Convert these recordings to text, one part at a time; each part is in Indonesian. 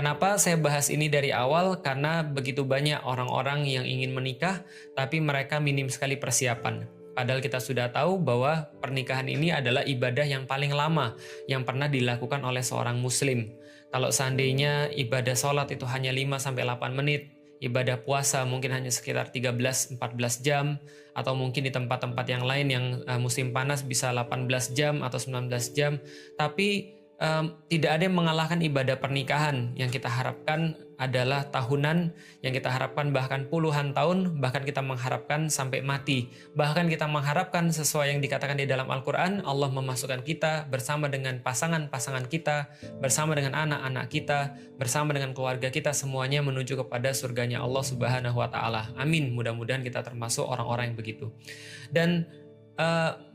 Kenapa saya bahas ini dari awal? Karena begitu banyak orang-orang yang ingin menikah, tapi mereka minim sekali persiapan. Padahal kita sudah tahu bahwa pernikahan ini adalah ibadah yang paling lama yang pernah dilakukan oleh seorang muslim. Kalau seandainya ibadah sholat itu hanya 5-8 menit, ibadah puasa mungkin hanya sekitar 13-14 jam, atau mungkin di tempat-tempat yang lain yang musim panas bisa 18 jam atau 19 jam, tapi tidak ada yang mengalahkan ibadah pernikahan. Yang kita harapkan adalah tahunan, yang kita harapkan bahkan puluhan tahun, bahkan kita mengharapkan sampai mati. Bahkan kita mengharapkan sesuai yang dikatakan di dalam Al-Quran, Allah memasukkan kita bersama dengan pasangan-pasangan kita, bersama dengan anak-anak kita, bersama dengan keluarga kita, semuanya menuju kepada surganya Allah Subhanahu wa Ta'ala. Amin. Mudah-mudahan kita termasuk orang-orang yang begitu. Dan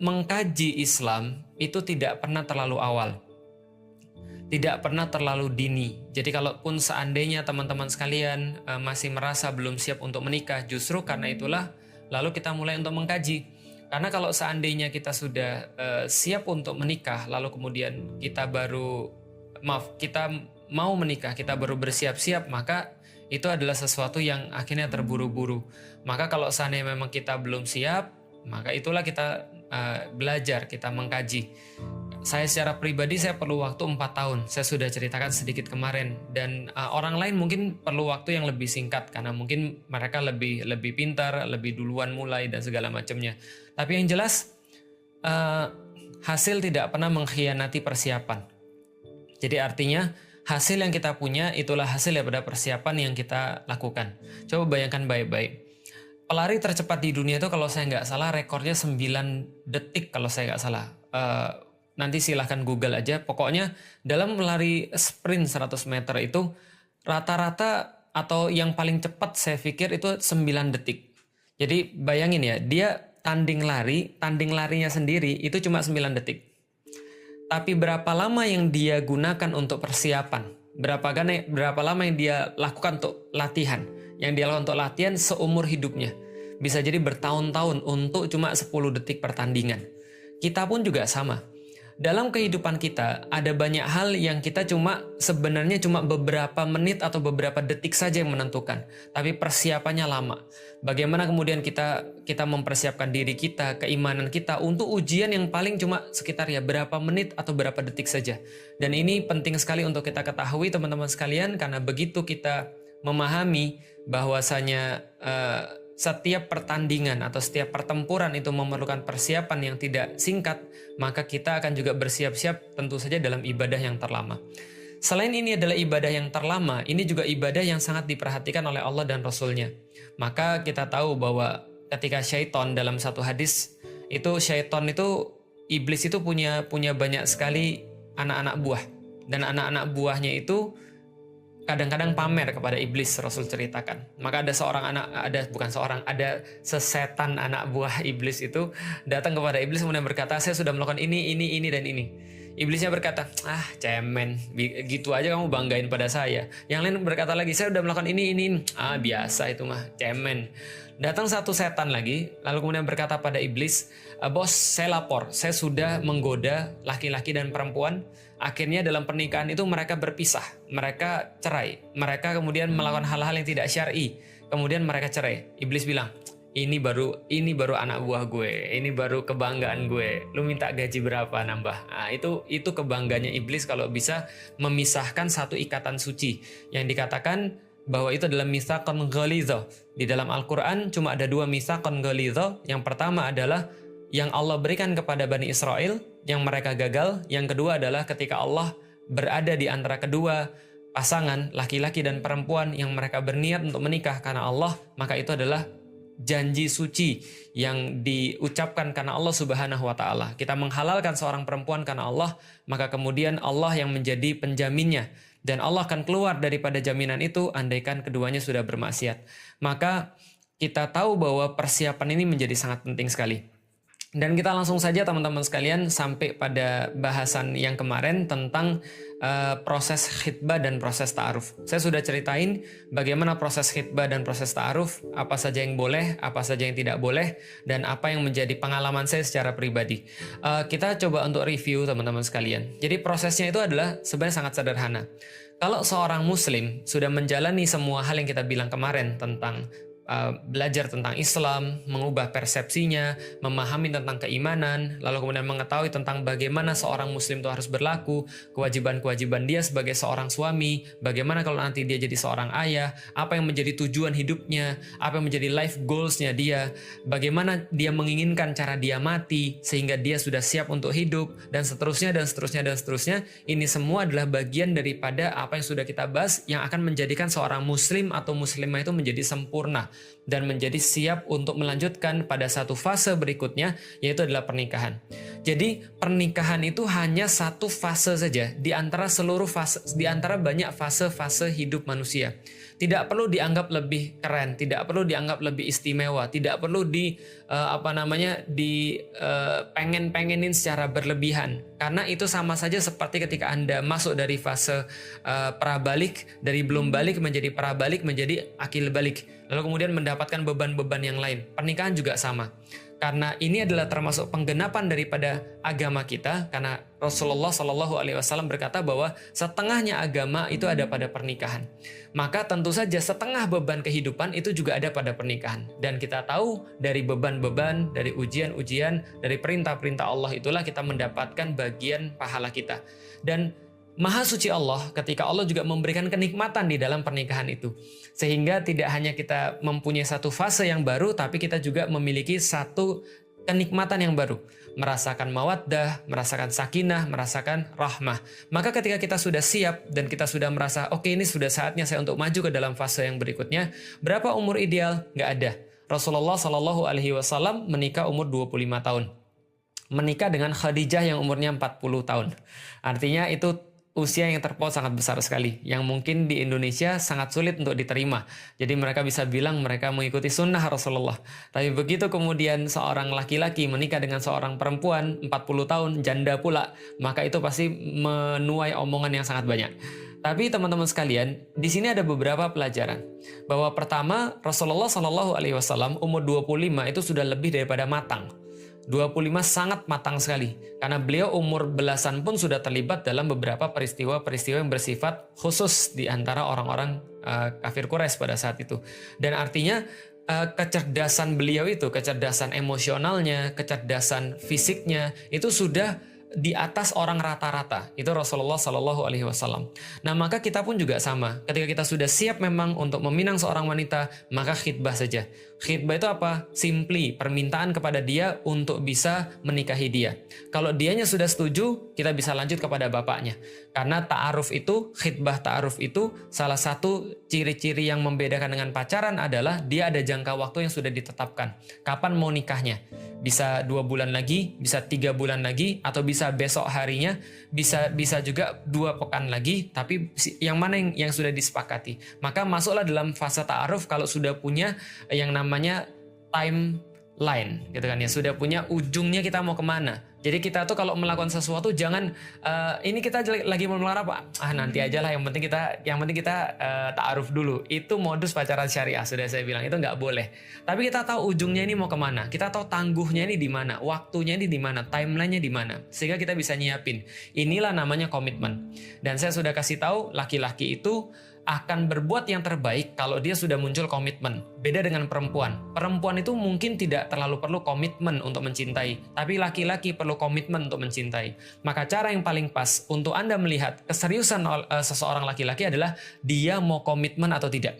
mengkaji Islam itu tidak pernah terlalu awal, tidak pernah terlalu dini. Jadi kalaupun seandainya teman-teman sekalian masih merasa belum siap untuk menikah, justru karena itulah lalu kita mulai untuk mengkaji. Karena kalau seandainya kita sudah siap untuk menikah, lalu kemudian kita mau menikah, kita baru bersiap-siap, maka itu adalah sesuatu yang akhirnya terburu-buru. Maka kalau seandainya memang kita belum siap, maka itulah kita belajar, kita mengkaji. Saya secara pribadi saya perlu waktu 4 tahun. Saya sudah ceritakan sedikit kemarin. Dan orang lain mungkin perlu waktu yang lebih singkat karena mungkin mereka lebih pintar, lebih duluan mulai dan segala macamnya. Tapi yang jelas hasil tidak pernah mengkhianati persiapan. Jadi artinya hasil yang kita punya itulah hasil daripada persiapan yang kita lakukan. Coba bayangkan baik-baik. Pelari tercepat di dunia itu kalau saya nggak salah rekornya 9 detik kalau saya nggak salah. Nanti silahkan Google aja. Pokoknya dalam melari sprint 100 meter itu rata-rata atau yang paling cepat saya pikir itu 9 detik. Jadi bayangin ya, dia tanding larinya sendiri itu cuma 9 detik. Tapi berapa lama yang dia gunakan untuk persiapan? Berapa lama yang dia lakukan untuk latihan? Yang dia lakukan untuk latihan seumur hidupnya. Bisa jadi bertahun-tahun untuk cuma 10 detik pertandingan. Kita pun juga sama. Dalam kehidupan kita ada banyak hal yang kita sebenarnya cuma beberapa menit atau beberapa detik saja yang menentukan, tapi persiapannya lama. Bagaimana kemudian kita mempersiapkan diri kita, keimanan kita untuk ujian yang paling cuma sekitar ya berapa menit atau berapa detik saja. Dan ini penting sekali untuk kita ketahui teman-teman sekalian, karena begitu kita memahami bahwasanya setiap pertandingan atau setiap pertempuran itu memerlukan persiapan yang tidak singkat, maka kita akan juga bersiap-siap tentu saja dalam ibadah yang terlama. Selain ini adalah ibadah yang terlama, ini juga ibadah yang sangat diperhatikan oleh Allah dan Rasul-Nya. Maka kita tahu bahwa ketika syaitan dalam satu hadis, iblis itu punya banyak sekali anak-anak buah. Dan anak-anak buahnya itu kadang-kadang pamer kepada iblis, Rasul ceritakan. Maka ada sesetan anak buah iblis itu datang kepada iblis kemudian berkata, saya sudah melakukan ini, dan ini. Iblisnya berkata, cemen, gitu aja kamu banggain pada saya. Yang lain berkata lagi, saya sudah melakukan ini. Biasa itu mah, cemen. Datang satu setan lagi, lalu kemudian berkata pada iblis, bos, saya lapor, saya sudah menggoda laki-laki dan perempuan. Akhirnya dalam pernikahan itu mereka berpisah, mereka cerai, mereka kemudian melakukan hal-hal yang tidak syar'i, kemudian mereka cerai. Iblis bilang, ini baru anak buah gue, ini baru kebanggaan gue. Lu minta gaji berapa nambah? Nah, itu kebanggaannya iblis kalau bisa memisahkan satu ikatan suci yang dikatakan bahwa itu adalah mitsaqan ghalidha. Di dalam Al-Quran cuma ada 2 mitsaqan ghalidha. Yang pertama adalah yang Allah berikan kepada Bani Israel yang mereka gagal. Yang kedua adalah ketika Allah berada di antara kedua pasangan laki-laki dan perempuan yang mereka berniat untuk menikah karena Allah, maka itu adalah janji suci yang diucapkan karena Allah Subhanahu wa Ta'ala. Kita menghalalkan seorang perempuan karena Allah, maka kemudian Allah yang menjadi penjaminnya, dan Allah akan keluar daripada jaminan itu andaikan keduanya sudah bermaksiat. Maka kita tahu bahwa persiapan ini menjadi sangat penting sekali. Dan kita langsung saja teman-teman sekalian sampai pada bahasan yang kemarin tentang proses khitbah dan proses ta'aruf. Saya sudah ceritain bagaimana proses khitbah dan proses ta'aruf, apa saja yang boleh, apa saja yang tidak boleh, dan apa yang menjadi pengalaman saya secara pribadi. Kita coba untuk review teman-teman sekalian. Jadi prosesnya itu adalah sebenarnya sangat sederhana. Kalau seorang muslim sudah menjalani semua hal yang kita bilang kemarin tentang belajar tentang Islam, mengubah persepsinya, memahami tentang keimanan, lalu kemudian mengetahui tentang bagaimana seorang muslim itu harus berlaku, kewajiban-kewajiban dia sebagai seorang suami, bagaimana kalau nanti dia jadi seorang ayah, apa yang menjadi tujuan hidupnya, apa yang menjadi life goals-nya dia, bagaimana dia menginginkan cara dia mati sehingga dia sudah siap untuk hidup, dan seterusnya dan seterusnya dan seterusnya. Ini semua adalah bagian daripada apa yang sudah kita bahas yang akan menjadikan seorang muslim atau muslimah itu menjadi sempurna dan menjadi siap untuk melanjutkan pada satu fase berikutnya, yaitu adalah pernikahan. Jadi pernikahan itu hanya satu fase saja di antara seluruh fase, di antara banyak fase-fase hidup manusia. Tidak perlu dianggap lebih keren, tidak perlu dianggap lebih istimewa, tidak perlu pengen-pengenin secara berlebihan. Karena itu sama saja seperti ketika Anda masuk dari fase prabalik, dari belum balik menjadi prabalik menjadi akil balik, lalu kemudian mendapatkan beban-beban yang lain. Pernikahan juga sama. Karena ini adalah termasuk penggenapan daripada agama kita, karena Rasulullah Shallallahu Alaihi Wasallam berkata bahwa setengahnya agama itu ada pada pernikahan. Maka tentu saja setengah beban kehidupan itu juga ada pada pernikahan. Dan kita tahu dari beban-beban, dari ujian-ujian, dari perintah-perintah Allah itulah kita mendapatkan bagian pahala kita. Dan Maha suci Allah ketika Allah juga memberikan kenikmatan di dalam pernikahan itu. Sehingga tidak hanya kita mempunyai satu fase yang baru, tapi kita juga memiliki satu kenikmatan yang baru. Merasakan mawaddah, merasakan sakinah, merasakan rahmah. Maka ketika kita sudah siap dan kita sudah merasa, oke, ini sudah saatnya saya untuk maju ke dalam fase yang berikutnya. Berapa umur ideal? Nggak ada. Rasulullah Shallallahu Alaihi Wasallam menikah umur 25 tahun. Menikah dengan Khadijah yang umurnya 40 tahun. Artinya itu usia yang terpaut sangat besar sekali, yang mungkin di Indonesia sangat sulit untuk diterima. Jadi mereka bisa bilang mereka mengikuti sunnah Rasulullah. Tapi begitu kemudian seorang laki-laki menikah dengan seorang perempuan 40 tahun, janda pula, maka itu pasti menuai omongan yang sangat banyak. Tapi teman-teman sekalian, di sini ada beberapa pelajaran. Bahwa pertama, Rasulullah Shallallahu Alaihi Wasallam umur 25 itu sudah lebih daripada matang. 25 sangat matang sekali, karena beliau umur belasan pun sudah terlibat dalam beberapa peristiwa-peristiwa yang bersifat khusus di antara orang-orang kafir Quraisy pada saat itu. Dan artinya kecerdasan beliau itu, kecerdasan emosionalnya, kecerdasan fisiknya itu sudah di atas orang rata-rata. Itu Rasulullah Shallallahu Alaihi Wasallam. Nah, maka kita pun juga sama. Ketika kita sudah siap memang untuk meminang seorang wanita, maka khitbah saja. Khitbah itu apa? Simply permintaan kepada dia untuk bisa menikahi dia. Kalau dianya sudah setuju, kita bisa lanjut kepada bapaknya. Karena ta'aruf itu, khitbah ta'aruf itu, salah satu ciri-ciri yang membedakan dengan pacaran adalah dia ada jangka waktu yang sudah ditetapkan. Kapan mau nikahnya? Bisa 2 bulan lagi, bisa 3 bulan lagi, atau bisa besok harinya, bisa juga 2 pekan lagi, tapi yang mana yang sudah disepakati. Maka masuklah dalam fase ta'aruf kalau sudah punya yang namanya timeline, gitu kan ya, sudah punya ujungnya kita mau kemana. Jadi kita tuh kalau melakukan sesuatu jangan ini kita lagi mau melakukan apa? Nanti aja lah, yang penting kita ta'aruf dulu. Itu modus pacaran syariah, sudah saya bilang itu nggak boleh. Tapi kita tahu ujungnya ini mau kemana, kita tahu tangguhnya ini di mana, waktunya ini di mana, timelinenya di mana, sehingga kita bisa nyiapin. Inilah namanya komitmen. Dan saya sudah kasih tahu laki-laki itu akan berbuat yang terbaik kalau dia sudah muncul komitmen. Beda dengan perempuan. Perempuan itu mungkin tidak terlalu perlu komitmen untuk mencintai, tapi laki-laki perlu komitmen untuk mencintai. Maka cara yang paling pas untuk Anda melihat keseriusan seseorang laki-laki adalah dia mau komitmen atau tidak.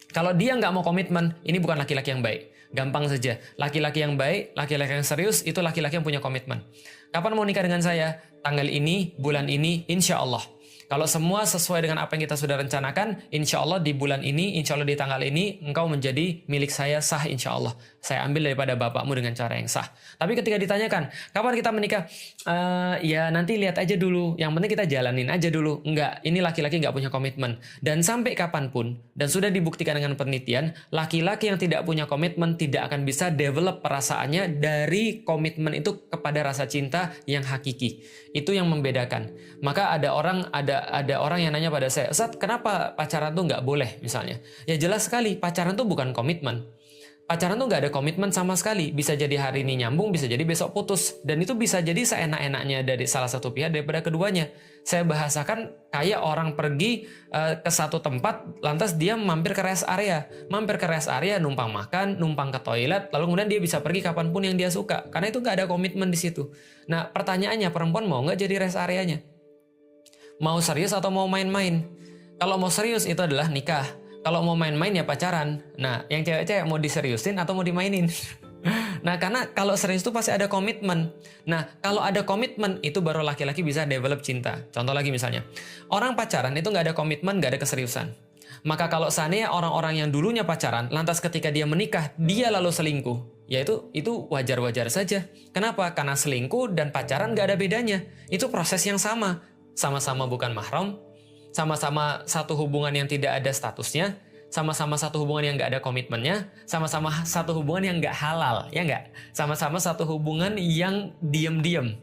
Kalau dia nggak mau komitmen, ini bukan laki-laki yang baik. Gampang saja. Laki-laki yang baik, laki-laki yang serius, itu laki-laki yang punya komitmen. Kapan mau nikah dengan saya? Tanggal ini, bulan ini, insya Allah. Kalau semua sesuai dengan apa yang kita sudah rencanakan, insya Allah di bulan ini, insya Allah di tanggal ini, engkau menjadi milik saya sah insya Allah. Saya ambil daripada bapakmu dengan cara yang sah. Tapi ketika ditanyakan, kapan kita menikah? Ya nanti lihat aja dulu, yang penting kita jalanin aja dulu. Enggak, ini laki-laki nggak punya komitmen. Dan sampai kapanpun, dan sudah dibuktikan dengan penelitian, laki-laki yang tidak punya komitmen tidak akan bisa develop perasaannya dari komitmen itu kepada rasa cinta yang hakiki. Itu yang membedakan. Maka ada orang yang nanya pada saya, Ustaz, kenapa pacaran tuh nggak boleh misalnya? Ya jelas sekali, pacaran tuh bukan komitmen. Pacaran tuh nggak ada komitmen sama sekali. Bisa jadi hari ini nyambung, bisa jadi besok putus. Dan itu bisa jadi seenak-enaknya dari salah satu pihak daripada keduanya. Saya bahasakan kayak orang pergi ke satu tempat, lantas dia mampir ke rest area. Mampir ke rest area, numpang makan, numpang ke toilet, lalu kemudian dia bisa pergi kapanpun yang dia suka. Karena itu nggak ada komitmen di situ. Nah, pertanyaannya, perempuan mau nggak jadi rest areanya? Mau serius atau mau main-main? Kalau mau serius itu adalah nikah. Kalau mau main-main ya pacaran. Nah, yang cewek-cewek mau diseriusin atau mau dimainin? Nah, karena kalau serius itu pasti ada komitmen. Nah, kalau ada komitmen, itu baru laki-laki bisa develop cinta. Contoh lagi misalnya, orang pacaran itu nggak ada komitmen, nggak ada keseriusan. Maka kalau seandainya orang-orang yang dulunya pacaran, lantas ketika dia menikah, dia lalu selingkuh. Ya itu wajar-wajar saja. Kenapa? Karena selingkuh dan pacaran nggak ada bedanya. Itu proses yang sama. Sama-sama bukan mahram, sama-sama satu hubungan yang tidak ada statusnya, sama-sama satu hubungan yang nggak ada komitmennya, sama-sama satu hubungan yang nggak halal, ya nggak? Sama-sama satu hubungan yang diem-diem.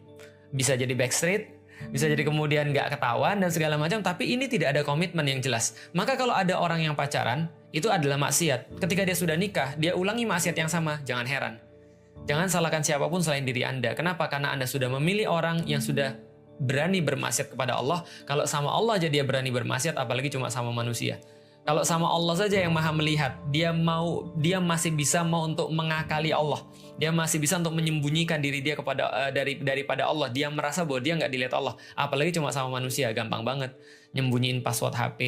Bisa jadi backstreet, bisa jadi kemudian nggak ketahuan dan segala macam, tapi ini tidak ada komitmen yang jelas. Maka kalau ada orang yang pacaran, itu adalah maksiat. Ketika dia sudah nikah, dia ulangi maksiat yang sama, jangan heran. Jangan salahkan siapapun selain diri Anda. Kenapa? Karena Anda sudah memilih orang yang sudah berani bermaksiat kepada Allah. Kalau sama Allah aja dia berani bermaksiat, apalagi cuma sama manusia. Kalau sama Allah saja yang maha melihat, dia masih bisa mau untuk mengakali Allah. Dia masih bisa untuk menyembunyikan diri dia daripada Allah. Dia merasa bahwa dia nggak dilihat Allah. Apalagi cuma sama manusia, gampang banget nyembunyiin password HP.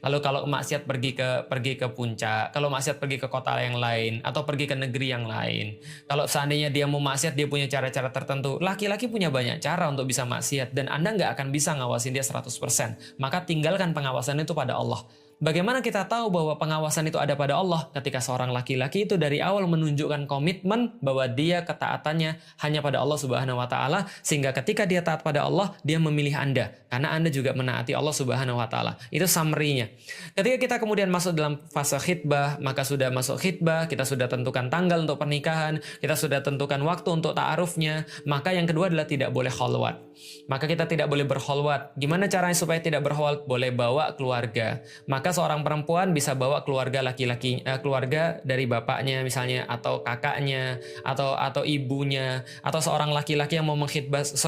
Lalu kalau maksiat pergi ke puncak, kalau maksiat pergi ke kota yang lain atau pergi ke negeri yang lain. Kalau seandainya dia mau maksiat, dia punya cara-cara tertentu. Laki-laki punya banyak cara untuk bisa maksiat dan Anda nggak akan bisa ngawasin dia 100%. Maka tinggalkan pengawasan itu pada Allah. Bagaimana kita tahu bahwa pengawasan itu ada pada Allah? Ketika seorang laki-laki itu dari awal menunjukkan komitmen bahwa dia ketaatannya hanya pada Allah Subhanahu wa taala, sehingga ketika dia taat pada Allah, dia memilih Anda karena Anda juga menaati Allah Subhanahu wa taala. Itu summary-nya. Ketika kita kemudian masuk dalam fase khitbah, maka sudah masuk khitbah, kita sudah tentukan tanggal untuk pernikahan, kita sudah tentukan waktu untuk ta'arufnya, maka yang kedua adalah tidak boleh kholwat. Maka kita tidak boleh berkholwat. Gimana caranya supaya tidak berkholwat? Boleh bawa keluarga. Maka seorang perempuan bisa bawa keluarga laki-laki, keluarga dari bapaknya misalnya, atau kakaknya, atau ibunya, atau seorang laki-laki yang mau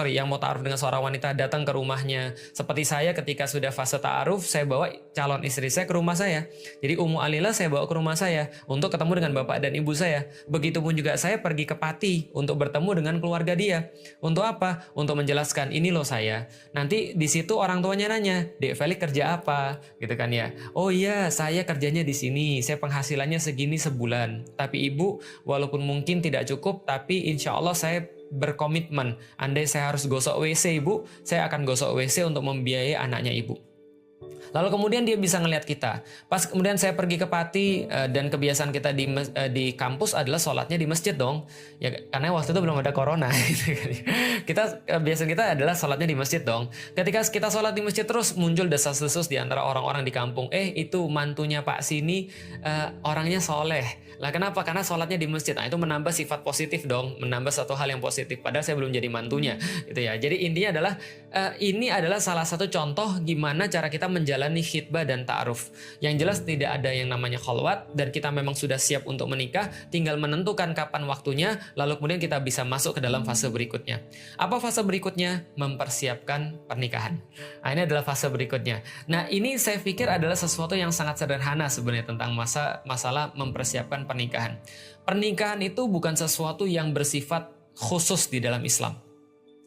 yang mau ta'aruf dengan seorang wanita datang ke rumahnya. Seperti saya ketika sudah fase ta'aruf, saya bawa calon istri saya ke rumah saya. Jadi Ummu Alila saya bawa ke rumah saya untuk ketemu dengan bapak dan ibu saya. Begitupun juga saya pergi ke Pati untuk bertemu dengan keluarga dia. Untuk apa? Untuk menjelaskan, ini loh saya. Nanti di situ orang tuanya nanya, Dek Felix kerja apa? Gitu kan ya. Oh iya, saya kerjanya di sini. Saya penghasilannya segini sebulan. Tapi ibu, walaupun mungkin tidak cukup, tapi insya Allah saya berkomitmen. Andai saya harus gosok WC ibu, saya akan gosok WC untuk membiayai anaknya ibu. Lalu kemudian dia bisa ngelihat kita. Pas kemudian saya pergi ke Pati dan kebiasaan kita di kampus adalah sholatnya di masjid dong. Ya karena waktu itu belum ada corona. Kebiasaan kita adalah sholatnya di masjid dong. Ketika kita sholat di masjid terus muncul desas-desus di antara orang-orang di kampung. Itu mantunya Pak Sini orangnya soleh. Lah kenapa? Karena sholatnya di masjid. Nah, itu menambah sifat positif dong, menambah satu hal yang positif. Padahal saya belum jadi mantunya, gitu ya. Jadi intinya adalah ini adalah salah satu contoh gimana cara kita menjalani khitbah dan ta'aruf. Yang jelas tidak ada yang namanya kholwat dan kita memang sudah siap untuk menikah. Tinggal menentukan kapan waktunya, lalu kemudian kita bisa masuk ke dalam fase berikutnya. Apa fase berikutnya? Mempersiapkan pernikahan. Nah, ini adalah fase berikutnya. Nah, ini saya pikir adalah sesuatu yang sangat sederhana sebenarnya tentang masalah mempersiapkan pernikahan. Pernikahan itu bukan sesuatu yang bersifat khusus di dalam Islam.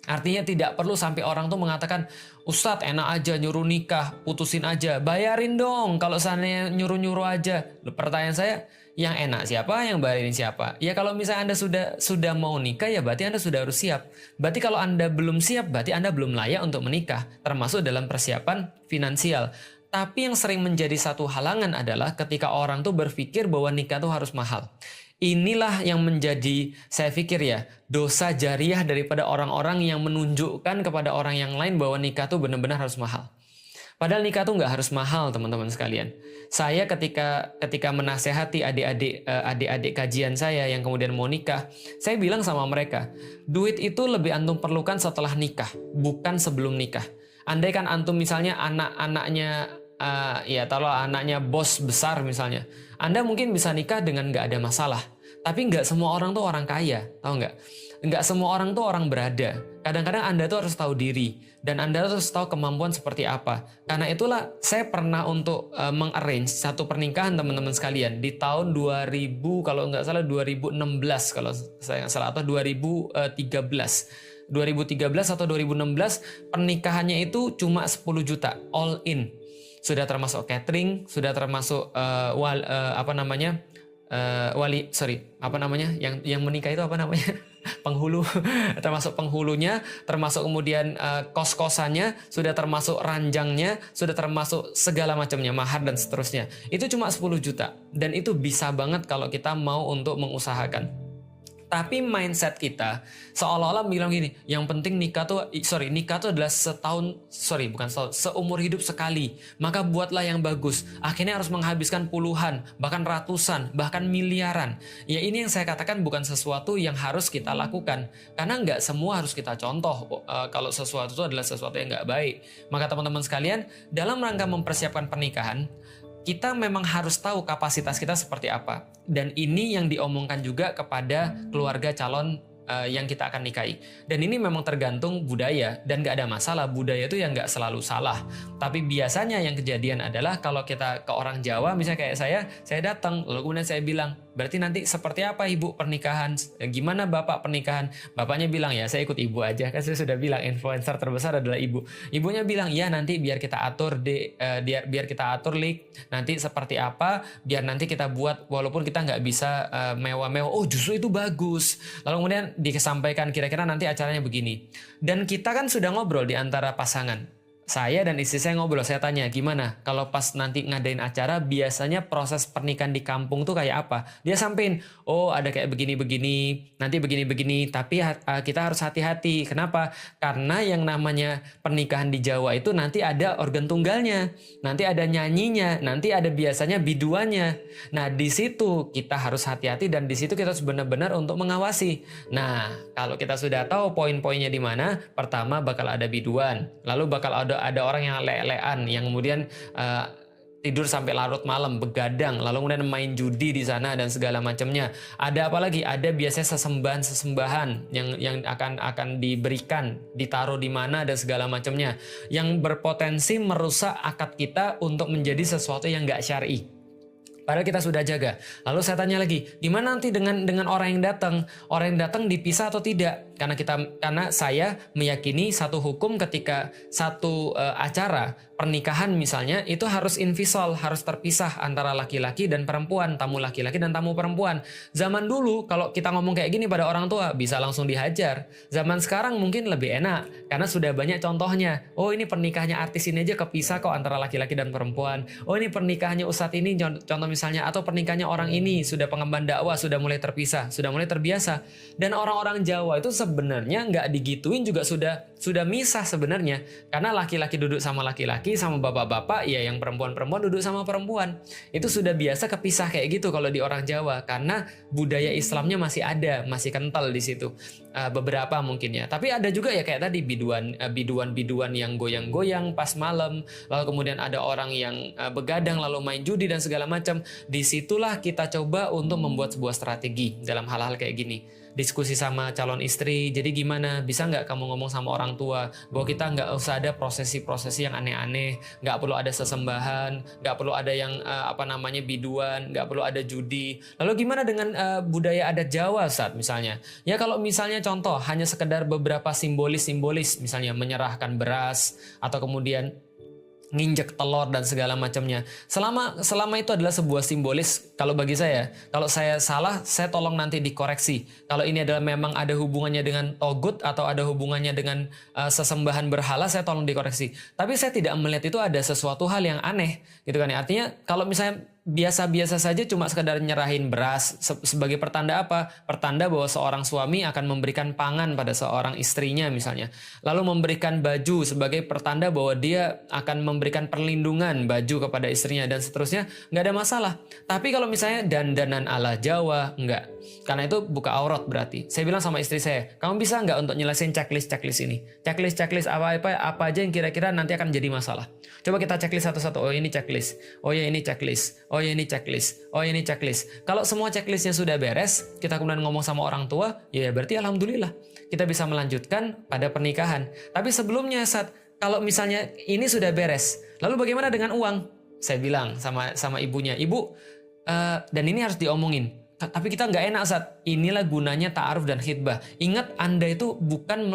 Artinya tidak perlu sampai orang tuh mengatakan, Ustadz enak aja nyuruh nikah, putusin aja, bayarin dong kalau seandainya nyuruh-nyuruh aja. Pertanyaan saya, yang enak siapa, yang bayarin siapa? Ya kalau misalnya Anda sudah mau nikah, ya berarti Anda sudah harus siap. Berarti kalau Anda belum siap, berarti Anda belum layak untuk menikah, termasuk dalam persiapan finansial. Tapi yang sering menjadi satu halangan adalah ketika orang tuh berpikir bahwa nikah tuh harus mahal. Inilah yang menjadi, saya pikir ya, dosa jariah daripada orang-orang yang menunjukkan kepada orang yang lain bahwa nikah tuh benar-benar harus mahal. Padahal nikah tuh nggak harus mahal, teman-teman sekalian. Saya ketika menasehati adik-adik kajian saya yang kemudian mau nikah, saya bilang sama mereka, duit itu lebih antum perlukan setelah nikah, bukan sebelum nikah. Andai kan antum misalnya ya kalau anaknya bos besar misalnya, Anda mungkin bisa nikah dengan nggak ada masalah. Tapi nggak semua orang tuh orang kaya, tahu nggak? Nggak semua orang tuh orang berada. Kadang-kadang Anda tuh harus tahu diri dan Anda harus tahu kemampuan seperti apa. Karena itulah saya pernah untuk mengarrange satu pernikahan teman-teman sekalian di tahun 2000 kalau nggak salah 2016 kalau saya nggak salah atau 2013. 2013 atau 2016 pernikahannya itu cuma 10 juta all in. Sudah termasuk catering, sudah termasuk yang menikah itu apa namanya? Penghulu, termasuk penghulunya, termasuk kemudian kos-kosannya, sudah termasuk ranjangnya, sudah termasuk segala macamnya, mahar dan seterusnya. Itu cuma 10 juta dan itu bisa banget kalau kita mau untuk mengusahakan. Tapi mindset kita seolah-olah bilang gini, yang penting nikah tuh adalah seumur hidup sekali. Maka buatlah yang bagus. Akhirnya harus menghabiskan puluhan, bahkan ratusan, bahkan miliaran. Ya ini yang saya katakan bukan sesuatu yang harus kita lakukan. Karena nggak semua harus kita contoh kalau sesuatu itu adalah sesuatu yang nggak baik. Maka teman-teman sekalian, dalam rangka mempersiapkan pernikahan, kita memang harus tahu kapasitas kita seperti apa. Dan ini yang diomongkan juga kepada keluarga calon yang kita akan nikahi. Dan ini memang tergantung budaya dan nggak ada masalah. Budaya itu yang nggak selalu salah. Tapi biasanya yang kejadian adalah kalau kita ke orang Jawa, misalnya kayak saya datang, lalu kemudian saya bilang, berarti nanti seperti apa ibu pernikahan? Gimana bapak pernikahan? Bapaknya bilang, ya saya ikut ibu aja. Kan saya sudah bilang influencer terbesar adalah ibu. Ibunya bilang, ya nanti biar kita atur biar kita atur nanti seperti apa, biar nanti kita buat walaupun kita nggak bisa mewah-mewah. Oh justru itu bagus. Lalu kemudian disampaikan kira-kira nanti acaranya begini. Dan kita kan sudah ngobrol di antara pasangan. Saya dan istri saya ngobrol, saya tanya gimana kalau pas nanti ngadain acara biasanya proses pernikahan di kampung tuh kayak apa? Dia sampein, oh ada kayak begini-begini, nanti begini-begini, tapi kita harus hati-hati. Kenapa? Karena yang namanya pernikahan di Jawa itu nanti ada organ tunggalnya, nanti ada nyanyinya, nanti ada biasanya biduannya. Nah di situ kita harus hati-hati dan di situ kita harus benar-benar untuk mengawasi. Nah kalau kita sudah tahu poin-poinnya di mana, pertama bakal ada biduan, lalu bakal ada orang yang le-lean yang kemudian tidur sampai larut malam, begadang, lalu kemudian main judi di sana dan segala macamnya. Ada apa lagi? Ada biasanya sesembahan yang akan diberikan, ditaruh di mana dan segala macamnya, yang berpotensi merusak akad kita untuk menjadi sesuatu yang nggak syar'i. Padahal kita sudah jaga. Lalu saya tanya lagi, gimana nanti dengan orang yang datang? Orang yang datang dipisah atau tidak? Karena saya meyakini satu hukum ketika satu acara pernikahan misalnya itu harus invisal, harus terpisah antara laki-laki dan perempuan, tamu laki-laki dan tamu perempuan. Zaman dulu kalau kita ngomong kayak gini pada orang tua bisa langsung dihajar. Zaman sekarang mungkin lebih enak karena sudah banyak contohnya. Oh ini pernikahannya artis ini aja kepisah kok antara laki-laki dan perempuan. Oh ini pernikahannya ustadz ini contoh misalnya, atau pernikahannya orang ini sudah pengemban dakwah, sudah mulai terpisah, sudah mulai terbiasa. Dan orang-orang Jawa itu sebenarnya nggak digituin juga sudah misah sebenarnya, karena laki-laki duduk sama laki-laki, sama bapak-bapak, ya yang perempuan-perempuan duduk sama perempuan. Itu sudah biasa kepisah kayak gitu kalau di orang Jawa, karena budaya Islamnya masih ada, masih kental di situ. Beberapa mungkin ya, tapi ada juga ya kayak tadi biduan yang goyang-goyang pas malam, lalu kemudian ada orang yang begadang lalu main judi dan segala macam. Disitulah kita coba untuk membuat sebuah strategi dalam hal-hal kayak gini. Diskusi sama calon istri, jadi gimana, bisa nggak kamu ngomong sama orang tua bahwa kita nggak usah ada prosesi-prosesi yang aneh-aneh, nggak perlu ada sesembahan, nggak perlu ada yang biduan, nggak perlu ada judi. Lalu gimana dengan budaya adat Jawa saat misalnya? Ya kalau misalnya contoh hanya sekedar beberapa simbolis, misalnya menyerahkan beras atau kemudian nginjek telur dan segala macamnya. Selama itu adalah sebuah simbolis, kalau bagi saya, kalau saya salah, saya tolong nanti dikoreksi. Kalau ini adalah memang ada hubungannya dengan togut atau ada hubungannya dengan sesembahan berhala, saya tolong dikoreksi. Tapi saya tidak melihat itu ada sesuatu hal yang aneh, gitu kan ya. Artinya kalau misalnya biasa-biasa saja, cuma sekedar nyerahin beras sebagai pertanda apa? Pertanda bahwa seorang suami akan memberikan pangan pada seorang istrinya misalnya. Lalu memberikan baju sebagai pertanda bahwa dia akan memberikan perlindungan baju kepada istrinya dan seterusnya, nggak ada masalah. Tapi kalau misalnya dandanan ala Jawa, nggak. Karena itu buka aurat berarti. Saya bilang sama istri saya, kamu bisa nggak untuk nyelesain checklist ini? Checklist apa aja yang kira-kira nanti akan jadi masalah. Coba kita checklist satu-satu. Oh ini checklist. Oh ya ini checklist. Oh ya ini checklist. Oh ini checklist. Kalau semua checklistnya sudah beres, kita kemudian ngomong sama orang tua, ya berarti alhamdulillah kita bisa melanjutkan pada pernikahan. Tapi sebelumnya kalau misalnya ini sudah beres, lalu bagaimana dengan uang? Saya bilang sama ibunya, ibu, dan ini harus diomongin. Tapi kita nggak enak inilah gunanya ta'aruf dan khitbah. Ingat, Anda itu bukan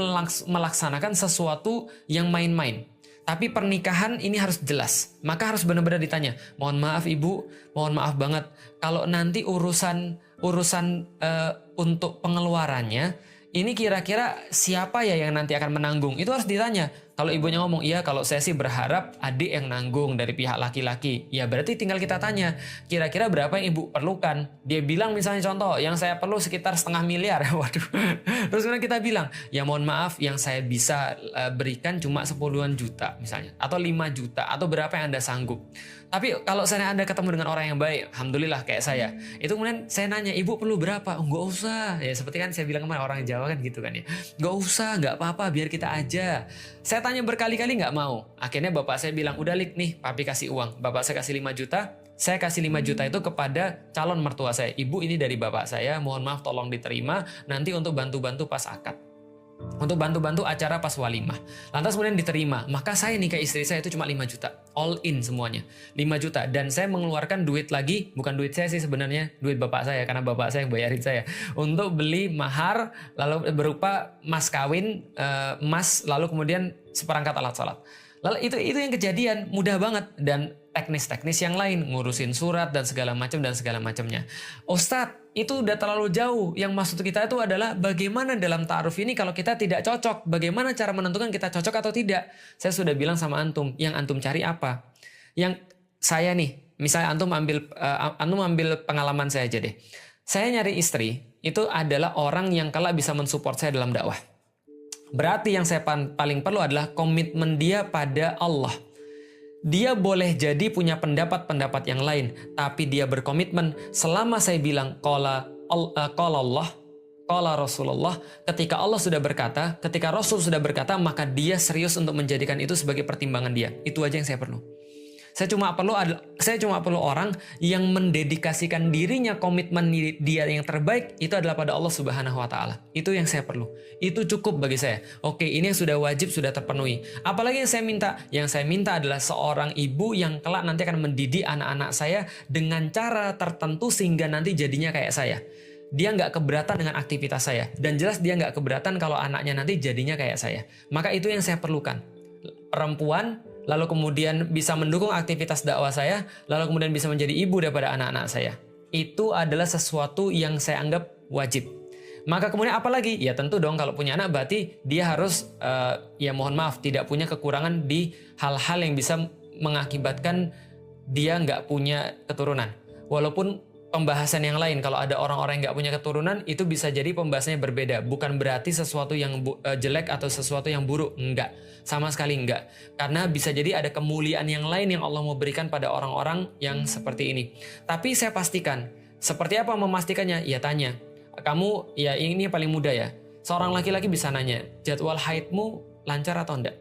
melaksanakan sesuatu yang main-main. Tapi pernikahan ini harus jelas. Maka harus benar-benar ditanya, mohon maaf ibu, mohon maaf banget. Kalau nanti urusan untuk pengeluarannya, ini kira-kira siapa ya yang nanti akan menanggung? Itu harus ditanya. Kalau ibunya ngomong, iya kalau saya sih berharap adik yang nanggung dari pihak laki-laki. Ya berarti tinggal kita tanya, kira-kira berapa yang ibu perlukan? Dia bilang misalnya contoh, yang saya perlu sekitar 500 miliar. Waduh. Terus kemudian kita bilang, ya mohon maaf yang saya bisa berikan cuma 10-an juta misalnya. Atau 5 juta, atau berapa yang Anda sanggup. Tapi kalau saya Anda ketemu dengan orang yang baik, alhamdulillah kayak saya, itu kemudian saya nanya, ibu perlu berapa? Oh, nggak usah. Ya seperti kan saya bilang kemarin orang Jawa kan gitu kan ya. Nggak usah, nggak apa-apa, biar kita aja. Saya tanya berkali-kali nggak mau. Akhirnya bapak saya bilang, udah Lik nih, papi kasih uang. Bapak saya kasih 5 juta, saya kasih 5 juta itu kepada calon mertua saya. Ibu ini dari bapak saya, mohon maaf tolong diterima, nanti untuk bantu-bantu pas akad. Untuk bantu-bantu acara pas walimah. Lantas kemudian diterima. Maka saya nikah istri saya itu cuma 5 juta. All in semuanya. 5 juta. Dan saya mengeluarkan duit lagi. Bukan duit saya sih sebenarnya. Duit bapak saya. Karena bapak saya yang bayarin saya. Untuk beli mahar. Lalu berupa mas kawin. Emas. Lalu kemudian seperangkat alat sholat. Lalu itu yang kejadian. Mudah banget. Dan teknis-teknis yang lain. Ngurusin surat dan segala macamnya. Ustadz, itu udah terlalu jauh. Yang maksud kita itu adalah bagaimana dalam ta'aruf ini kalau kita tidak cocok. Bagaimana cara menentukan kita cocok atau tidak. Saya sudah bilang sama antum, yang antum cari apa? Yang saya nih, misalnya antum ambil pengalaman saya aja deh. Saya nyari istri, itu adalah orang yang kelak bisa mensupport saya dalam dakwah. Berarti yang saya paling perlu adalah komitmen dia pada Allah. Dia boleh jadi punya pendapat-pendapat yang lain, tapi dia berkomitmen selama saya bilang qala Allah, qala Rasulullah, ketika Allah sudah berkata, ketika Rasul sudah berkata, maka dia serius untuk menjadikan itu sebagai pertimbangan dia. Itu aja yang saya perlu. Saya cuma perlu orang yang mendedikasikan dirinya, komitmen dia yang terbaik itu adalah pada Allah Subhanahu wa taala. Itu yang saya perlu. Itu cukup bagi saya. Oke, ini yang sudah wajib sudah terpenuhi. Apalagi yang saya minta? Yang saya minta adalah seorang ibu yang kelak nanti akan mendidik anak-anak saya dengan cara tertentu sehingga nanti jadinya kayak saya. Dia nggak keberatan dengan aktivitas saya. Dan jelas dia nggak keberatan kalau anaknya nanti jadinya kayak saya. Maka itu yang saya perlukan. Perempuan lalu kemudian bisa mendukung aktivitas dakwah saya, lalu kemudian bisa menjadi ibu daripada anak-anak saya. Itu adalah sesuatu yang saya anggap wajib. Maka kemudian apa lagi? Ya tentu dong kalau punya anak berarti dia harus, ya mohon maaf, tidak punya kekurangan di hal-hal yang bisa mengakibatkan dia nggak punya keturunan. Walaupun pembahasan yang lain, kalau ada orang-orang yang nggak punya keturunan, itu bisa jadi pembahasannya berbeda. Bukan berarti sesuatu yang jelek atau sesuatu yang buruk. Enggak. Sama sekali enggak. Karena bisa jadi ada kemuliaan yang lain yang Allah mau berikan pada orang-orang yang seperti ini. Tapi saya pastikan, seperti apa memastikannya? Ya tanya. Kamu, ya ini paling mudah ya. Seorang laki-laki bisa nanya, jadwal haidmu lancar atau enggak?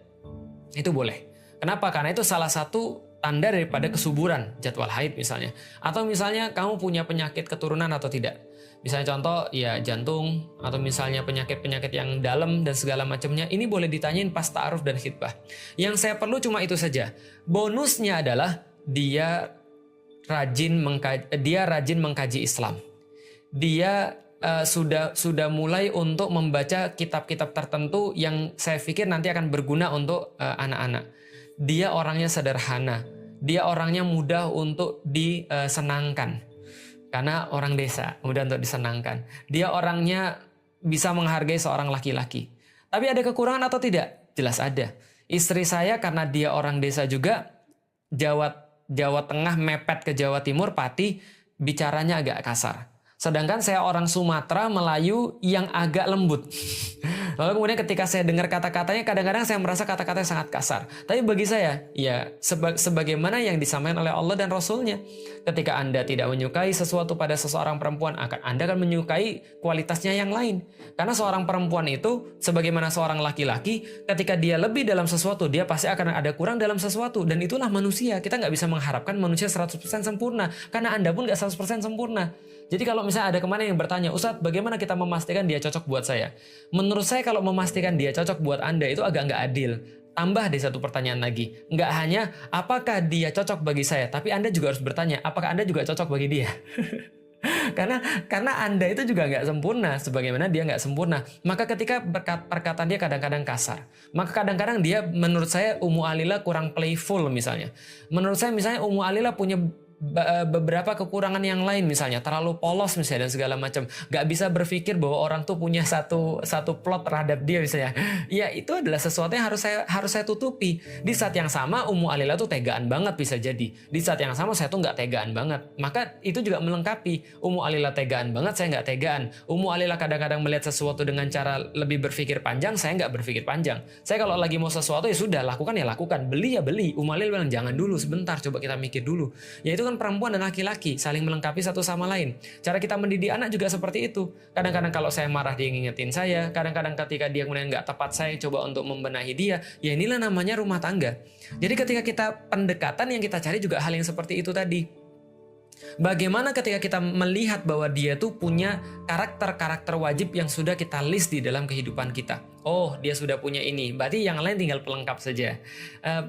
Itu boleh. Kenapa? Karena itu salah satu tanda daripada kesuburan jadwal haid misalnya. Atau misalnya kamu punya penyakit keturunan atau tidak. Misalnya contoh ya jantung atau misalnya penyakit-penyakit yang dalam dan segala macamnya, ini boleh ditanyain pas ta'aruf dan khitbah. Yang saya perlu cuma itu saja. Bonusnya adalah dia rajin mengkaji Islam. Dia sudah mulai untuk membaca kitab-kitab tertentu yang saya pikir nanti akan berguna untuk anak-anak. Dia orangnya sederhana. Dia orangnya mudah untuk disenangkan. Karena orang desa, mudah untuk disenangkan. Dia orangnya bisa menghargai seorang laki-laki. Tapi ada kekurangan atau tidak? Jelas ada. Istri saya karena dia orang desa juga, Jawa Tengah mepet ke Jawa Timur, Pati, bicaranya agak kasar. Sedangkan saya orang Sumatera, Melayu yang agak lembut. Lalu kemudian ketika saya dengar kata-katanya, kadang-kadang saya merasa kata-katanya sangat kasar. Tapi bagi saya, ya sebagaimana yang disampaikan oleh Allah dan Rasul-Nya. Ketika Anda tidak menyukai sesuatu pada seseorang perempuan, Anda akan menyukai kualitasnya yang lain. Karena seorang perempuan itu, sebagaimana seorang laki-laki, ketika dia lebih dalam sesuatu, dia pasti akan ada kurang dalam sesuatu. Dan itulah manusia. Kita nggak bisa mengharapkan manusia 100% sempurna. Karena Anda pun nggak 100% sempurna. Jadi kalau misalnya ada kemana yang bertanya, Ustadz, bagaimana kita memastikan dia cocok buat saya? Menurut saya kalau memastikan dia cocok buat Anda itu agak nggak adil. Tambah deh satu pertanyaan lagi. Nggak hanya apakah dia cocok bagi saya, tapi Anda juga harus bertanya, apakah Anda juga cocok bagi dia? karena Anda itu juga nggak sempurna, sebagaimana dia nggak sempurna. Maka ketika perkataan dia kadang-kadang kasar, maka kadang-kadang dia menurut saya Ummu Alila kurang playful misalnya. Menurut saya misalnya Ummu Alila punya beberapa kekurangan yang lain, misalnya terlalu polos misalnya dan segala macam, nggak bisa berpikir bahwa orang tuh punya satu plot terhadap dia misalnya. Ya itu adalah sesuatu yang harus saya tutupi. Di saat yang sama Ummu Alila tuh tegaan banget bisa jadi. Di saat yang sama saya tuh nggak tegaan banget. Maka itu juga melengkapi. Ummu Alila tegaan banget, saya nggak tegaan. Ummu Alila kadang-kadang melihat sesuatu dengan cara lebih berpikir panjang, saya nggak berpikir panjang. Saya kalau lagi mau sesuatu ya sudah, lakukan ya lakukan, beli ya beli. Ummu Alila bilang jangan dulu, sebentar, coba kita mikir dulu. Ya itu kan perempuan dan laki-laki saling melengkapi satu sama lain. Cara kita mendidik anak juga seperti itu. Kadang-kadang kalau saya marah dia ngingetin saya, kadang-kadang ketika dia kemudian nggak tepat saya coba untuk membenahi dia. Ya inilah namanya rumah tangga. Jadi ketika kita pendekatan yang kita cari juga hal yang seperti itu tadi. Bagaimana ketika kita melihat bahwa dia tuh punya karakter-karakter wajib yang sudah kita list di dalam kehidupan kita. Oh, dia sudah punya ini, berarti yang lain tinggal pelengkap saja.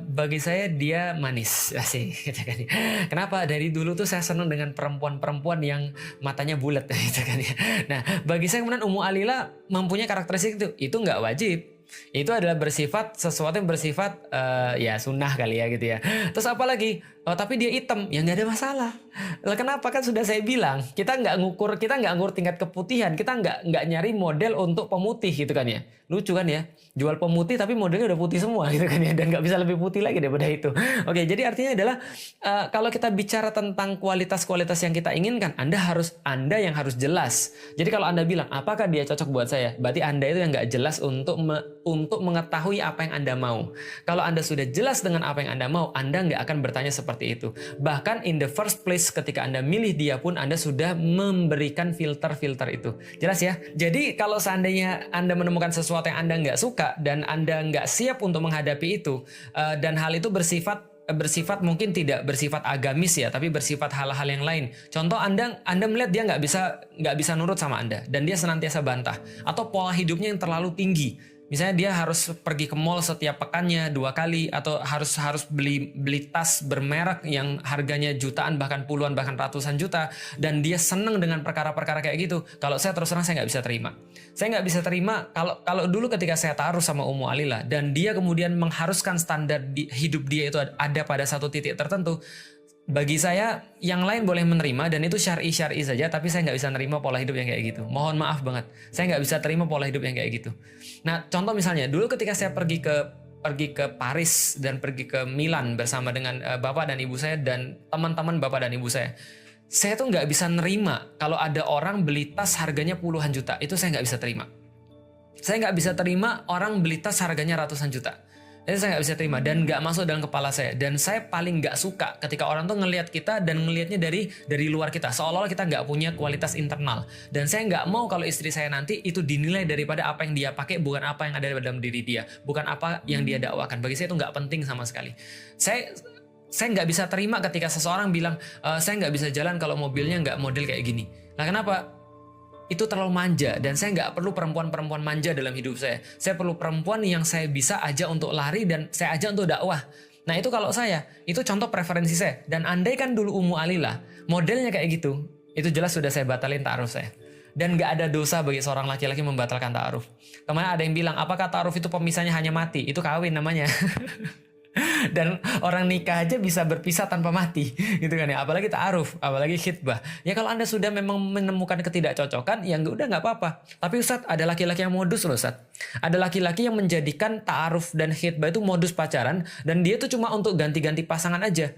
Bagi saya dia manis, asik. Gitu kan. Kenapa? Dari dulu tuh saya senang dengan perempuan-perempuan yang matanya bulat. Gitu kan. Nah, bagi saya kemudian Ummu Alila mempunyai karakteristik itu nggak wajib. Itu adalah sesuatu yang bersifat ya sunnah kali ya gitu ya. Terus apa lagi? Oh, tapi dia hitam, ya nggak ada masalah. Lah kenapa? Kan sudah saya bilang kita nggak ngukur tingkat keputihan, kita nggak nyari model untuk pemutih gitu kan ya. Lucu kan ya, jual pemutih tapi modelnya udah putih semua gitu kan ya, dan nggak bisa lebih putih lagi daripada itu. Oke, jadi artinya adalah kalau kita bicara tentang kualitas-kualitas yang kita inginkan, Anda yang harus jelas. Jadi kalau Anda bilang apakah dia cocok buat saya, berarti Anda itu yang nggak jelas untuk mengetahui apa yang Anda mau. Kalau Anda sudah jelas dengan apa yang Anda mau, Anda nggak akan bertanya seperti itu. Bahkan in the first place ketika Anda milih dia pun Anda sudah memberikan filter-filter itu. Jelas ya? Jadi kalau seandainya Anda menemukan sesuatu yang Anda nggak suka dan Anda nggak siap untuk menghadapi itu, dan hal itu bersifat mungkin tidak bersifat agamis ya, tapi bersifat hal-hal yang lain. Contoh Anda melihat dia nggak bisa nurut sama Anda dan dia senantiasa bantah, atau pola hidupnya yang terlalu tinggi. Misalnya dia harus pergi ke mall setiap pekannya 2 kali, atau harus beli tas bermerek yang harganya jutaan, bahkan puluhan, bahkan ratusan juta, dan dia seneng dengan perkara-perkara kayak gitu. Kalau saya terus terang saya nggak bisa terima. Saya nggak bisa terima kalau dulu ketika saya taruh sama Ummu Alila dan dia kemudian mengharuskan standar hidup dia itu ada pada satu titik tertentu. Bagi saya yang lain boleh menerima dan itu syar'i saja, tapi saya nggak bisa nerima pola hidup yang kayak gitu. Mohon maaf banget, saya nggak bisa terima pola hidup yang kayak gitu. Nah, contoh misalnya dulu ketika saya pergi ke Paris dan pergi ke Milan bersama dengan bapak dan ibu saya dan teman-teman bapak dan ibu saya tuh nggak bisa nerima kalau ada orang beli tas harganya puluhan juta. Itu saya nggak bisa terima. Saya nggak bisa terima orang beli tas harganya ratusan juta. Itu saya nggak bisa terima dan nggak masuk dalam kepala saya. Dan saya paling nggak suka ketika orang tuh ngelihat kita dan ngelihatnya dari luar kita, seolah-olah kita nggak punya kualitas internal. Dan saya nggak mau kalau istri saya nanti itu dinilai daripada apa yang dia pakai, bukan apa yang ada dalam diri dia, bukan apa yang dia dakwakan. Bagi saya itu nggak penting sama sekali. Saya nggak bisa terima ketika seseorang bilang saya nggak bisa jalan kalau mobilnya nggak model kayak gini. Nah kenapa? Itu terlalu manja dan saya nggak perlu perempuan-perempuan manja dalam hidup saya. Saya perlu perempuan yang saya bisa ajak untuk lari dan saya ajak untuk dakwah. Nah itu kalau saya, itu contoh preferensi saya. Dan andai kan dulu Ummu Alila modelnya kayak gitu, itu jelas sudah saya batalin ta'aruf saya. Dan nggak ada dosa bagi seorang laki-laki membatalkan ta'aruf. Kemarin ada yang bilang, apakah ta'aruf itu pemisahnya hanya mati? Itu kawin namanya. Dan orang nikah aja bisa berpisah tanpa mati gitu kan ya, apalagi ta'aruf, apalagi khitbah. Ya kalau Anda sudah memang menemukan ketidakcocokan, ya udah nggak apa-apa. Tapi Ustadz, ada laki-laki yang modus loh Ustadz. Ada laki-laki yang menjadikan ta'aruf dan khitbah itu modus pacaran, dan dia itu cuma untuk ganti-ganti pasangan aja.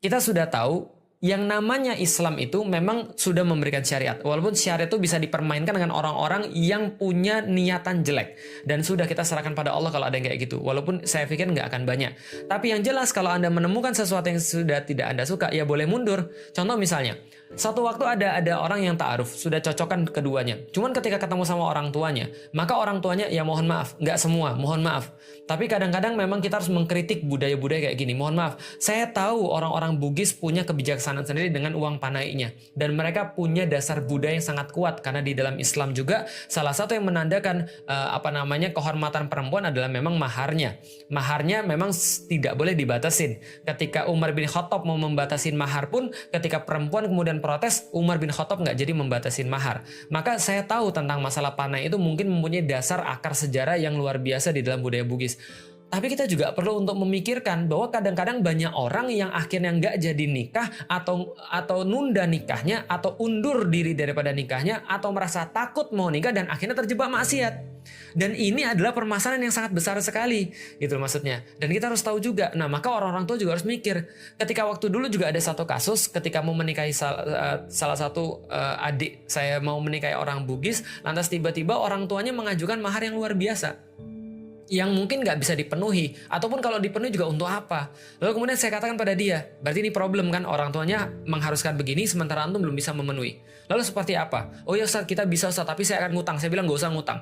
kita sudah tahu yang namanya Islam itu memang sudah memberikan syariat. Walaupun syariat itu bisa dipermainkan dengan orang-orang yang punya niatan jelek. Dan sudah kita serahkan pada Allah kalau ada yang kayak gitu. Walaupun saya pikir nggak akan banyak. Tapi yang jelas kalau Anda menemukan sesuatu yang sudah tidak Anda suka, ya boleh mundur. Contoh misalnya, satu waktu ada orang yang ta'aruf, sudah cocokkan keduanya. Cuman ketika ketemu sama orang tuanya, maka orang tuanya ya mohon maaf, nggak semua, mohon maaf. Tapi kadang-kadang memang kita harus mengkritik budaya-budaya kayak gini. Mohon maaf, saya tahu orang-orang Bugis punya kebijaksanaan sendiri dengan uang panainya. Dan mereka punya dasar budaya yang sangat kuat. Karena di dalam Islam juga, salah satu yang menandakan kehormatan perempuan adalah memang maharnya. Maharnya memang tidak boleh dibatasin. Ketika Umar bin Khattab mau membatasin mahar pun, ketika perempuan kemudian protes, Umar bin Khattab nggak jadi membatasin mahar. Maka saya tahu tentang masalah panai itu mungkin mempunyai dasar akar sejarah yang luar biasa di dalam budaya Bugis. Tapi kita juga perlu untuk memikirkan bahwa kadang-kadang banyak orang yang akhirnya nggak jadi nikah atau nunda nikahnya atau undur diri daripada nikahnya atau merasa takut mau nikah dan akhirnya terjebak maksiat. Dan ini adalah permasalahan yang sangat besar sekali, gitu maksudnya. Dan kita harus tahu juga. Nah, maka orang-orang tua juga harus mikir. Ketika waktu dulu juga ada satu kasus ketika mau menikahi salah satu adik saya mau menikahi orang Bugis, lantas tiba-tiba orang tuanya mengajukan mahar yang luar biasa, yang mungkin nggak bisa dipenuhi, ataupun kalau dipenuhi juga untuk apa. Lalu kemudian saya katakan pada dia, berarti ini problem kan, orang tuanya mengharuskan begini sementara antum belum bisa memenuhi. Lalu seperti apa? Oh ya Ustaz, kita bisa Ustaz, tapi saya akan ngutang. Saya bilang nggak usah ngutang.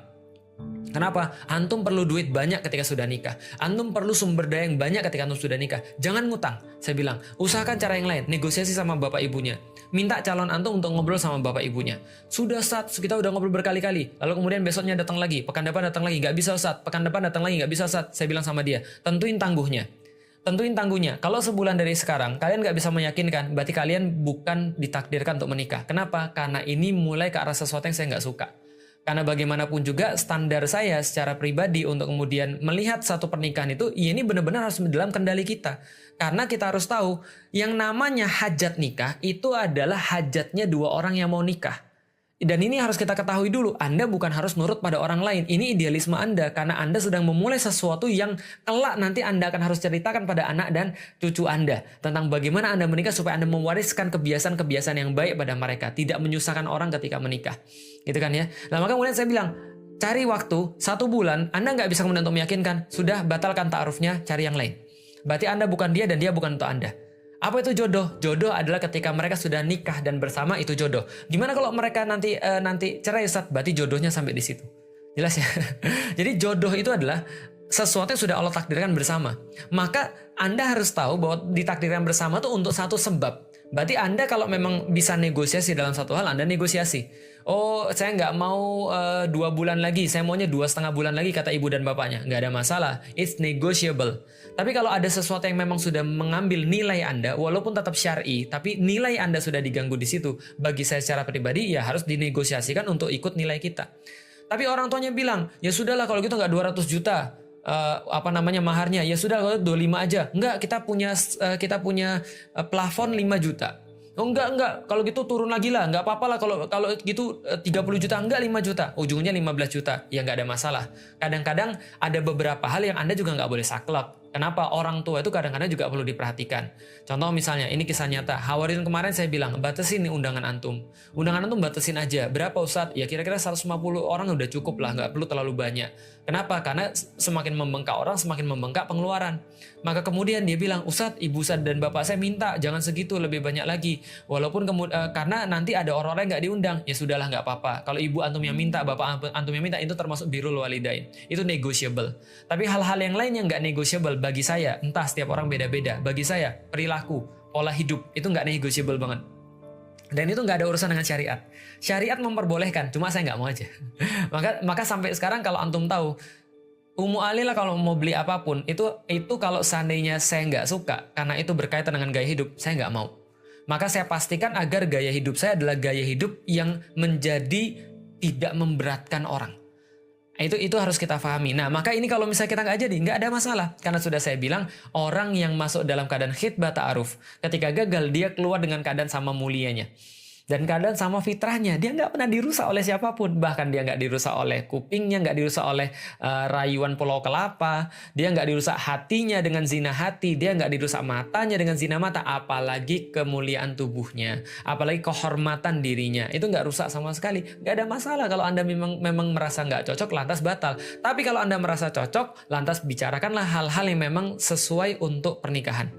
Kenapa? Antum perlu duit banyak ketika sudah nikah. Antum perlu sumber daya yang banyak ketika antum sudah nikah. Jangan ngutang. Saya bilang, usahakan cara yang lain, negosiasi sama bapak ibunya. Minta calon antum untuk ngobrol sama bapak ibunya. Sudah Ustaz, kita udah ngobrol berkali-kali. Lalu kemudian besoknya datang lagi, pekan depan datang lagi, nggak bisa Ustaz. Pekan depan datang lagi, nggak bisa Ustaz. Saya bilang sama dia, tentuin tangguhnya. Tentuin tangguhnya. Kalau sebulan dari sekarang kalian nggak bisa meyakinkan, berarti kalian bukan ditakdirkan untuk menikah. Kenapa? Karena ini mulai ke arah sesuatu yang saya nggak suka. Karena bagaimanapun juga standar saya secara pribadi untuk kemudian melihat satu pernikahan itu, ya ini benar-benar harus dalam kendali kita. Karena kita harus tahu, yang namanya hajat nikah itu adalah hajatnya dua orang yang mau nikah. Dan ini harus kita ketahui dulu, Anda bukan harus nurut pada orang lain. Ini idealisme Anda, karena Anda sedang memulai sesuatu yang kelak nanti Anda akan harus ceritakan pada anak dan cucu Anda. Tentang bagaimana Anda menikah supaya Anda mewariskan kebiasaan-kebiasaan yang baik pada mereka. Tidak menyusahkan orang ketika menikah. Gitu kan ya. Nah maka kemudian saya bilang, cari waktu 1 bulan, Anda nggak bisa kemudian untuk meyakinkan, sudah batalkan ta'arufnya, cari yang lain. Berarti Anda bukan dia dan dia bukan untuk Anda. Apa itu jodoh? Jodoh adalah ketika mereka sudah nikah dan bersama, itu jodoh. Gimana kalau mereka nanti cerai Ustaz? Berarti jodohnya sampai di situ. Jelas ya? Jadi jodoh itu adalah sesuatu yang sudah Allah takdirkan bersama. Maka Anda harus tahu bahwa ditakdirkan bersama itu untuk satu sebab. Berarti Anda kalau memang bisa negosiasi dalam satu hal, Anda negosiasi. Oh, saya nggak mau 2 bulan lagi, saya maunya 2,5 bulan lagi, kata ibu dan bapaknya. Nggak ada masalah, it's negotiable. Tapi kalau ada sesuatu yang memang sudah mengambil nilai Anda, walaupun tetap syar'i, tapi nilai Anda sudah diganggu di situ, bagi saya secara pribadi, ya harus dinegosiasikan untuk ikut nilai kita. Tapi orang tuanya bilang, ya sudahlah kalau gitu nggak 200 juta. Maharnya, ya sudah kalau 25 aja. Enggak, kita punya plafon 5 juta. Oh enggak, kalau gitu turun lagi lah, enggak apa-apa lah kalau gitu 30 juta, enggak 5 juta, ujungnya 15 juta, ya enggak ada masalah. Kadang-kadang ada beberapa hal yang Anda juga enggak boleh saklek. Kenapa? Orang tua itu kadang-kadang juga perlu diperhatikan. Contoh misalnya, ini kisah nyata. Hawarin kemarin saya bilang, batasin nih undangan antum. Undangan antum batasin aja. Berapa Ustadz? Ya kira-kira 150 orang udah cukup lah, nggak perlu terlalu banyak. Kenapa? Karena semakin membengkak orang, semakin membengkak pengeluaran. Maka kemudian dia bilang, Ustadz, ibu Ustadz dan bapak saya minta, jangan segitu, lebih banyak lagi. Walaupun karena nanti ada orang-orang yang nggak diundang, ya sudahlah nggak apa-apa. Kalau ibu antum yang minta, bapak antum yang minta, itu termasuk birrul walidain. Itu negotiable. Tapi hal-hal yang lain yang nggak negotiable, bagi saya, entah setiap orang beda-beda, bagi saya, perilaku, pola hidup, itu nggak negotiable banget. Dan itu nggak ada urusan dengan syariat. Syariat memperbolehkan, cuma saya nggak mau aja. maka sampai sekarang kalau antum tahu, Ummu Ali lah kalau mau beli apapun, itu kalau seandainya saya nggak suka, karena itu berkaitan dengan gaya hidup, saya nggak mau. Maka saya pastikan agar gaya hidup saya adalah gaya hidup yang menjadi tidak memberatkan orang. Itu harus kita pahami. Nah, maka ini kalau misalnya kita nggak jadi, nggak ada masalah. Karena sudah saya bilang, orang yang masuk dalam keadaan khitbah ta'aruf, ketika gagal, dia keluar dengan keadaan sama mulianya. Dan kadang sama fitrahnya, dia nggak pernah dirusak oleh siapapun. Bahkan dia nggak dirusak oleh kupingnya, nggak dirusak oleh rayuan Pulau Kelapa. Dia nggak dirusak hatinya dengan zina hati. Dia nggak dirusak matanya dengan zina mata. Apalagi kemuliaan tubuhnya. Apalagi kehormatan dirinya. Itu nggak rusak sama sekali. Nggak ada masalah kalau Anda memang merasa nggak cocok, lantas batal. Tapi kalau Anda merasa cocok, lantas bicarakanlah hal-hal yang memang sesuai untuk pernikahan.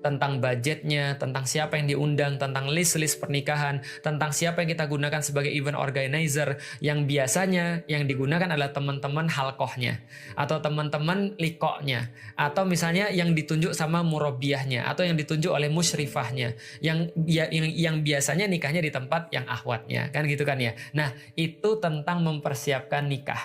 Tentang budgetnya, tentang siapa yang diundang, tentang list-list pernikahan, tentang siapa yang kita gunakan sebagai event organizer, yang biasanya yang digunakan adalah teman-teman halkohnya, atau teman-teman likoknya, atau misalnya yang ditunjuk sama murabiahnya, atau yang ditunjuk oleh musyrifahnya, yang biasanya nikahnya di tempat yang ahwatnya, kan gitu kan ya. Nah, itu tentang mempersiapkan nikah.